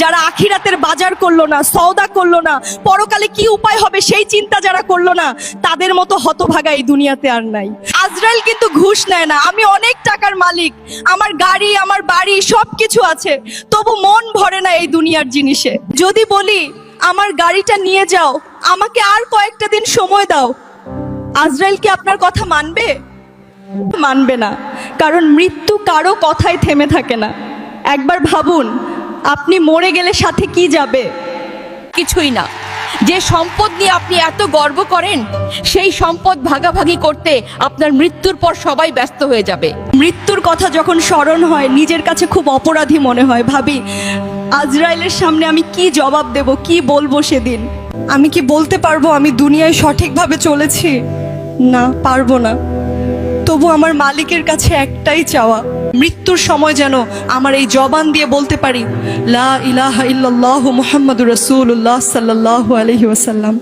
যারা আখিরাতের বাজার করলো না, সওদা করলো না, পরকালে কি উপায় হবে সেই চিন্তা যারা করলো না, তাদের মতো হতভাগা এই দুনিয়াতে আর নাই। আজরাইল কিন্তু ঘুষ নেয় না। আমি অনেক টাকার মালিক, আমার গাড়ি, আমার বাড়ি, সবকিছু আছে, তবু মন ভরে না এই দুনিয়ার জিনিসে। যদি বলি আমার গাড়িটা নিয়ে যাও, আমাকে আর কয়েকটা দিন সময় দাও, আজরাইল কি আপনার কথা মানবে? মানবে না, কারণ মৃত্যু কারো কথায় থেমে থাকে না। একবার ভাবুন, আপনি মরে গেলে সাথে কি যাবে? কিছুই না। যে সম্পদ নিয়ে আপনি এত গর্ব করেন, সেই সম্পদ ভাগাভাগি করতে আপনার মৃত্যুর পর সবাই ব্যস্ত হয়ে যাবে। মৃত্যুর কথা যখন স্মরণ হয়, নিজের কাছে খুব অপরাধী মনে হয়। ভাবি, আজরাইলের সামনে আমি কি জবাব দেব, কি বলবো সেদিন? আমি কি বলতে পারবো আমি দুনিয়ায় সঠিকভাবে চলেছি? না, পারবো না। তবু আমার মালিকের কাছে একটাই চাওয়া, মৃত্যুর সময় যেন আমার এই জবান দিয়ে বলতে পারি, লা ইলাহা ইল্লাল্লাহু মুহাম্মাদুর রাসূলুল্লাহ সাল্লাল্লাহু আলাইহি ওয়াসাল্লাম।